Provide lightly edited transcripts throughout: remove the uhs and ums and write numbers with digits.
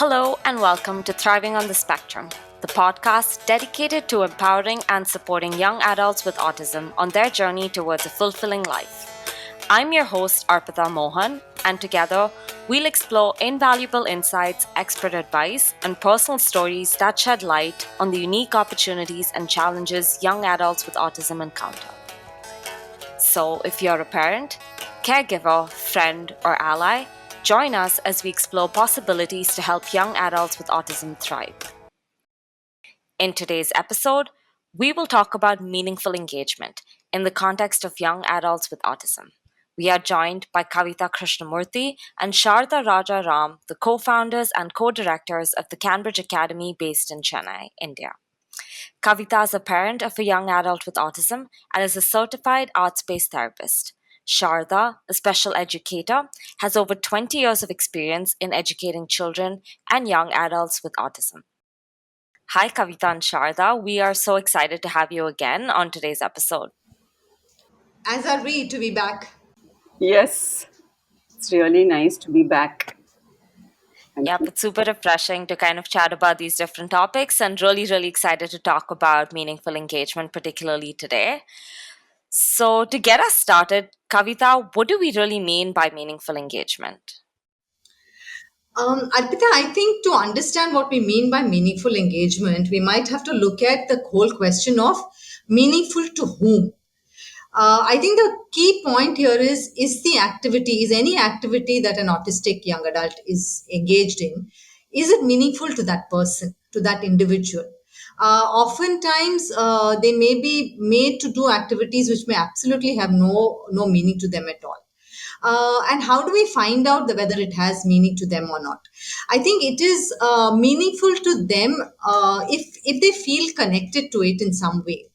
Hello, and welcome to Thriving on the Spectrum, the podcast dedicated to empowering and supporting young adults with autism on their journey towards a fulfilling life. I'm your host, Arpita Mohan, and together we'll explore invaluable insights, expert advice, and personal stories that shed light on the unique opportunities and challenges young adults with autism encounter. So, if you're a parent, caregiver, friend, or ally, join us as we explore possibilities to help young adults with autism thrive. In today's episode, we will talk about meaningful engagement in the context of young adults with autism. We are joined by Kavitha Krishnamoorthy and Sharada Rajaram, the co-founders and co-directors of the CanBridge Academy based in Chennai, India. Kavitha is a parent of a young adult with autism and is a certified arts-based therapist. Sharada, a special educator, has over 20 years of experience in educating children and young adults with autism. Hi, Kavitha and Sharada. We are so excited to have you again on today's episode. As are we to be back. Yes, it's really nice to be back. Thank Yep, you. it's super refreshing to kind of chat about these different topics and really excited to talk about meaningful engagement, particularly today. So, to get us started, Kavitha, what do we really mean by meaningful engagement? Arpita, I think to understand what we mean by meaningful engagement, we might have to look at the whole question of meaningful to whom. I think the key point here is the activity, is any activity that an autistic young adult is engaged in, is it meaningful to that person, to that individual? Oftentimes, they may be made to do activities which may absolutely have no meaning to them at all. And how do we find out whether it has meaning to them or not? I think it is meaningful to them if they feel connected to it in some way,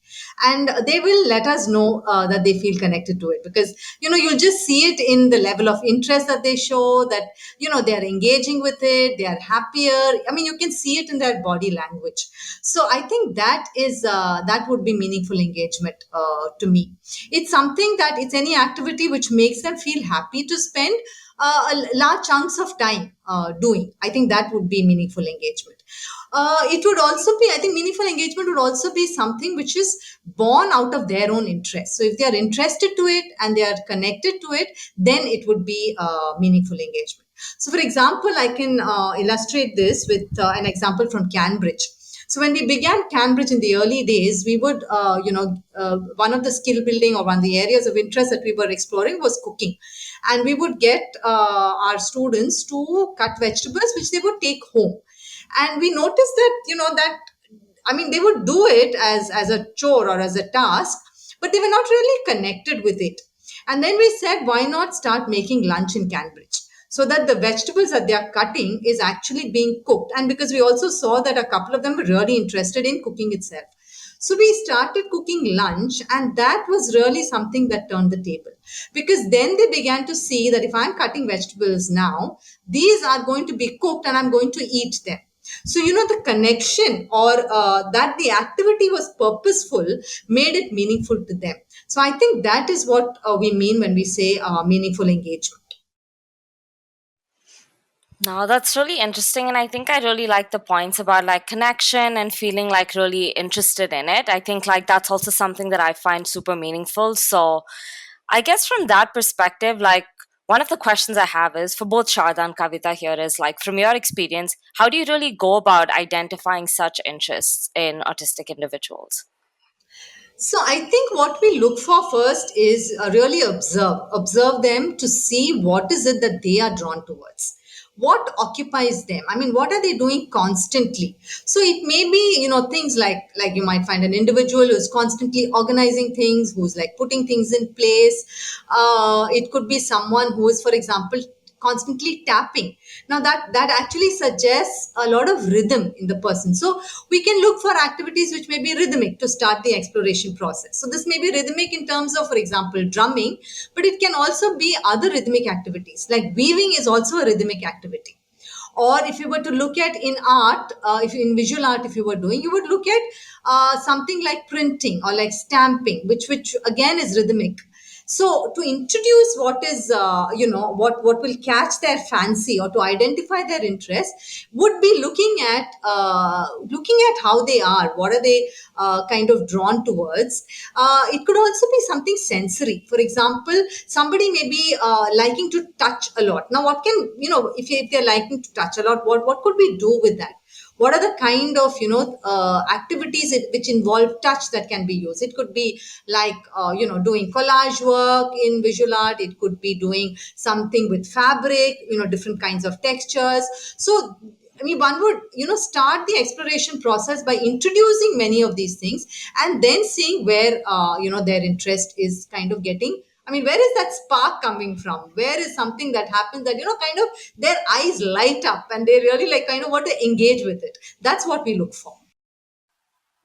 and they will let us know that they feel connected to it, because you'll just see it in the level of interest that they show, that they are engaging with it, they are happier. I mean, you can see it in their body language. So I think that would be meaningful engagement to me. It's something that it's any activity which makes them feel happy to spend large chunks of time doing. I think that would be meaningful engagement. It would also be, I think, meaningful engagement would also be something which is born out of their own interest. So if they are interested to it and they are connected to it, then it would be meaningful engagement. So, for example, I can illustrate this with an example from CanBridge. So when we began CanBridge in the early days, we would, one of the skill building or one of the areas of interest that we were exploring was cooking. And we would get our students to cut vegetables, which they would take home. And we noticed that, I mean, they would do it as a chore or as a task, but they were not really connected with it. And then we said, why not start making lunch in CanBridge, so that the vegetables that they are cutting is actually being cooked. And because we also saw that a couple of them were really interested in cooking itself. So we started cooking lunch, and that was really something that turned the table, because then they began to see that if I'm cutting vegetables now, these are going to be cooked and I'm going to eat them. So, the connection, or that the activity was purposeful, made it meaningful to them. So, I think that is what we mean when we say meaningful engagement. No, that's really interesting. And I think I really like the points about like connection and feeling like really interested in it. I think like that's also something that I find super meaningful. So I guess from that perspective, like one of the questions I have is for both Sharda and Kavita here is like from your experience, how do you really go about identifying such interests in autistic individuals? So I think what we look for first is really observe them to see what is it that they are drawn towards. What occupies them? I mean, what are they doing constantly? So it may be, things like you might find an individual who's constantly organizing things, who's like putting things in place. It could be someone who is, for example, constantly tapping. Now that actually suggests a lot of rhythm in the person. So we can look for activities which may be rhythmic to start the exploration process. So this may be rhythmic in terms of, for example, drumming, but it can also be other rhythmic activities, like weaving is also a rhythmic activity. Or if you were to look at in art, if you in visual art, if you were doing, you would look at something like printing or like stamping, which again is rhythmic. So to introduce what is, what will catch their fancy, or to identify their interest, would be looking at how they are, what are they kind of drawn towards. It could also be something sensory. For example, somebody may be liking to touch a lot. Now, what can, if they're liking to touch a lot, what could we do with that? What are the kind of activities which involve touch that can be used? It could be like doing collage work in visual art. It could be doing something with fabric, different kinds of textures. So I mean, one would, start the exploration process by introducing many of these things, and then seeing where, their interest is kind of getting. I mean, where is that spark coming from? Where is something that happens that, kind of their eyes light up and they really like kind of want to engage with it? That's what we look for.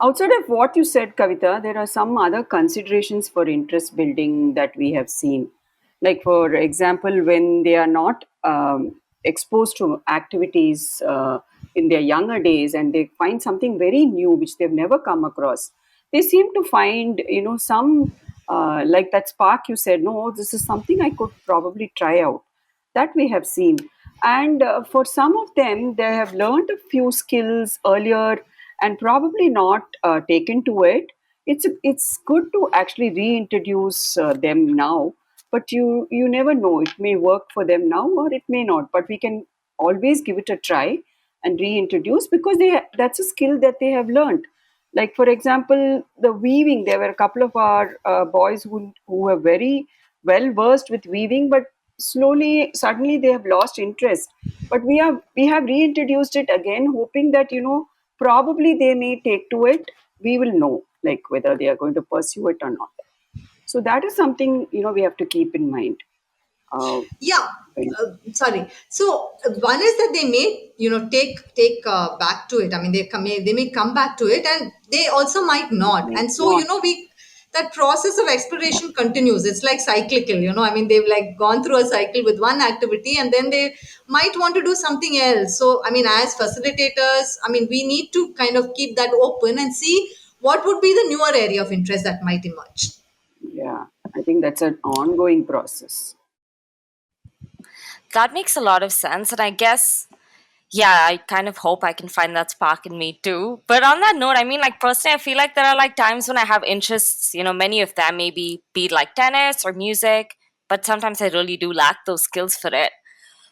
Outside of what you said, Kavitha, there are some other considerations for interest building that we have seen. Like, for example, when they are not exposed to activities in their younger days and they find something very new which they've never come across, they seem to find, some like that spark you said, no, this is something I could probably try out. That we have seen. And for some of them, they have learned a few skills earlier and probably not taken to it. It's good to actually reintroduce them now, but you never know. It may work for them now or it may not. But we can always give it a try and reintroduce, because that's a skill that they have learned. Like, for example, the weaving. There were a couple of our boys who were very well versed with weaving, but slowly, suddenly, they have lost interest. But we have reintroduced it again, hoping that probably they may take to it. We will know, like, whether they are going to pursue it or not. So that is something we have to keep in mind. Uh, Yeah, when sorry. So one is that they may, take back to it. I mean, they may come back to it, and they also might not. Might And so, not. we that process of exploration continues. It's like cyclical. I mean, they've like gone through a cycle with one activity, and then they might want to do something else. So, I mean, as facilitators, I mean, we need to kind of keep that open and see what would be the newer area of interest that might emerge. Yeah, I think that's an ongoing process. That makes a lot of sense. And I guess, yeah, I kind of hope I can find that spark in me too. But on that note, I mean, like, personally, I feel like there are like times when I have interests, many of them maybe be it like tennis or music, but sometimes I really do lack those skills for it.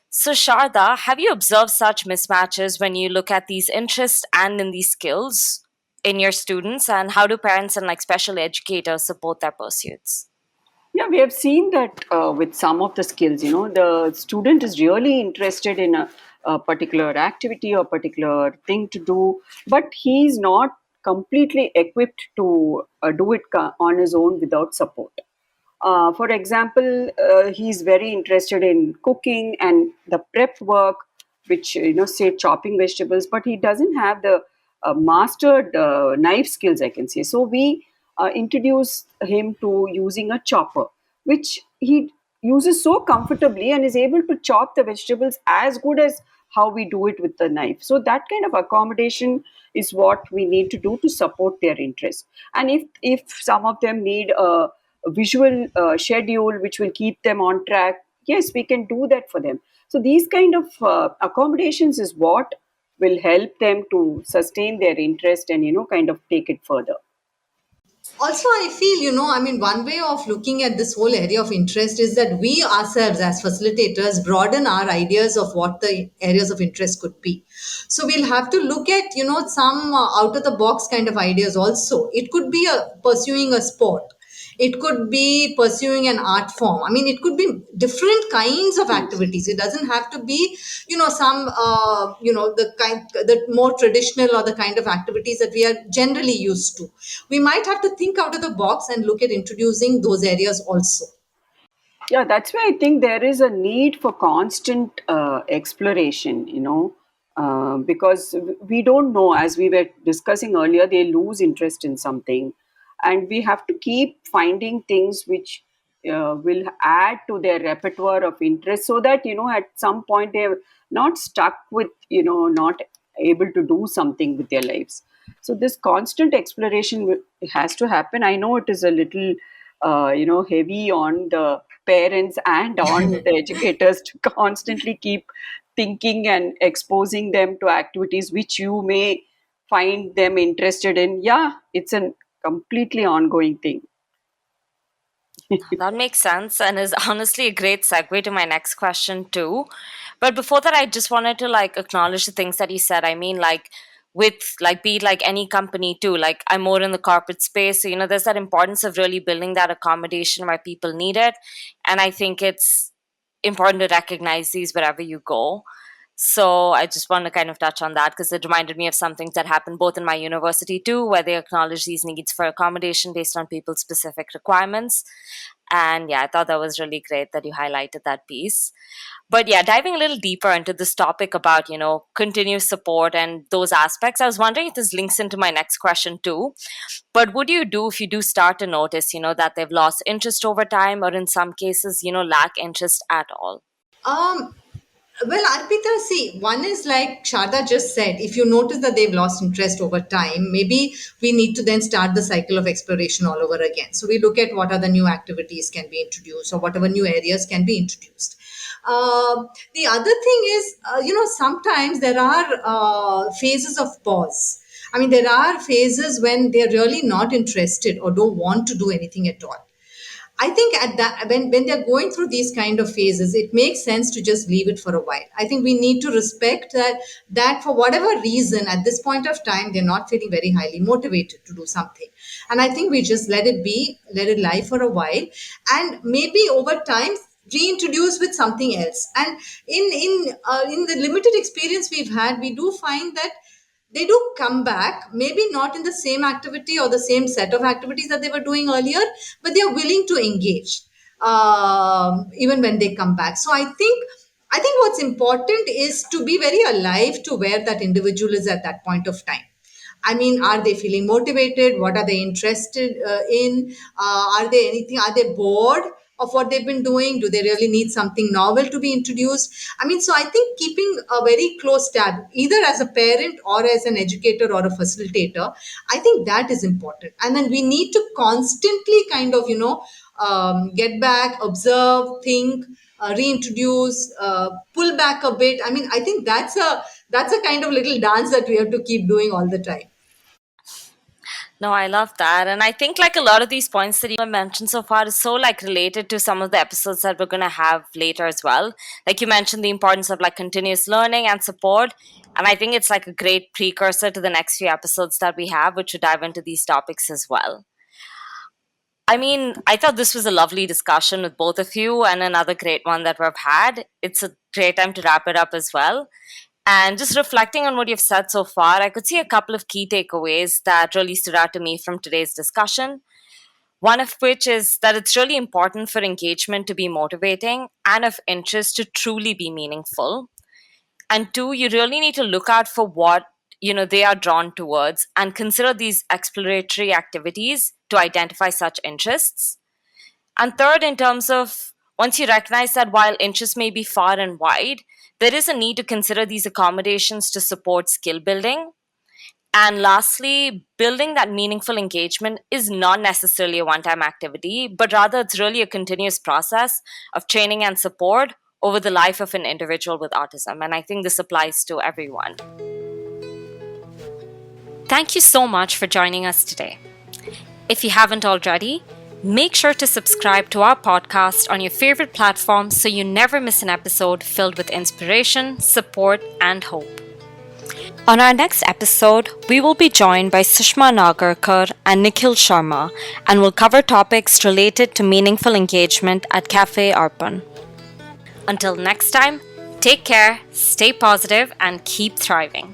So, Sharda, have you observed such mismatches when you look at these interests and in these skills in your students? And how do parents and like special educators support their pursuits? Yeah, we have seen that with some of the skills, the student is really interested in a particular activity or particular thing to do, but he's not completely equipped to do it on his own without support. For example, he's very interested in cooking and the prep work, which, say, chopping vegetables, but he doesn't have the mastered knife skills, I can say. So we introduce him to using a chopper, which he uses so comfortably and is able to chop the vegetables as good as how we do it with the knife. So that kind of accommodation is what we need to do to support their interest. And if some of them need a visual schedule which will keep them on track, yes, we can do that for them. So these kind of accommodations is what will help them to sustain their interest and kind of take it further. Also, I feel, I mean, one way of looking at this whole area of interest is that we ourselves, as facilitators, broaden our ideas of what the areas of interest could be. So we'll have to look at, some out of the box kind of ideas also. It could be pursuing a sport. It could be pursuing an art form. I mean, it could be different kinds of Yes. activities. It doesn't have to be, some, the more traditional or the kind of activities that we are generally used to. We might have to think out of the box and look at introducing those areas also. Yeah, that's why I think there is a need for constant exploration, because we don't know, as we were discussing earlier, they lose interest in something. And we have to keep finding things which will add to their repertoire of interest, so that, at some point they're not stuck with, not able to do something with their lives. So this constant exploration has to happen. I know it is a little heavy on the parents and on the educators to constantly keep thinking and exposing them to activities which you may find them interested in. Yeah, it's a completely ongoing thing. That makes sense and is honestly a great segue to my next question too. But before that, I just wanted to like acknowledge the things that you said. I mean, like with like be it like any company too. Like I'm more in the corporate space, so there's that importance of really building that accommodation where people need it, and I think it's important to recognize these wherever you go. So I just want to kind of touch on that because it reminded me of some things that happened both in my university too, where they acknowledge these needs for accommodation based on people's specific requirements. And yeah, I thought that was really great that you highlighted that piece. But yeah, diving a little deeper into this topic about, continuous support and those aspects, I was wondering if this links into my next question too. But what do you do if you do start to notice, that they've lost interest over time or in some cases, lack interest at all? Um, well, Arpita, see, one is like Sharda just said, if you notice that they've lost interest over time, maybe we need to then start the cycle of exploration all over again. So we look at what other new activities can be introduced or whatever new areas can be introduced. The other thing is, sometimes there are phases of pause. I mean, there are phases when they're really not interested or don't want to do anything at all. I think at that when they're going through these kind of phases, it makes sense to just leave it for a while. I think we need to respect that for whatever reason at this point of time they're not feeling very highly motivated to do something, and I think we just let it be, let it lie for a while, and maybe over time reintroduce with something else. And in the limited experience we've had, we do find that they do come back, maybe not in the same activity or the same set of activities that they were doing earlier, but they are willing to engage even when they come back. So I think what's important is to be very alive to where that individual is at that point of time. I mean, are they feeling motivated? What are they interested in? Are they anything? Are they bored of what they've been doing? Do they really need something novel to be introduced? I mean, so I think keeping a very close tab, either as a parent or as an educator or a facilitator, I think that is important. And then we need to constantly kind of, get back, observe, think, reintroduce, pull back a bit. I mean, I think that's a kind of little dance that we have to keep doing all the time. No, I love that. And I think like a lot of these points that you mentioned so far is so like related to some of the episodes that we're going to have later as well. Like you mentioned the importance of like continuous learning and support. And I think it's like a great precursor to the next few episodes that we have, which would dive into these topics as well. I mean, I thought this was a lovely discussion with both of you and another great one that we've had. It's a great time to wrap it up as well. And just reflecting on what you've said so far, I could see a couple of key takeaways that really stood out to me from today's discussion. One of which is that it's really important for engagement to be motivating and of interest to truly be meaningful. And two, you really need to look out for what they are drawn towards and consider these exploratory activities to identify such interests. And third, in terms of once you recognize that while interests may be far and wide, there is a need to consider these accommodations to support skill building. And lastly, building that meaningful engagement is not necessarily a one time activity, but rather it's really a continuous process of training and support over the life of an individual with autism. And I think this applies to everyone. Thank you so much for joining us today. If you haven't already, make sure to subscribe to our podcast on your favorite platform so you never miss an episode filled with inspiration, support, and hope. On our next episode, we will be joined by Sushma Nagarkar and Nikhil Sharma and will cover topics related to meaningful engagement at Cafe Arpan. Until next time, take care, stay positive, and keep thriving.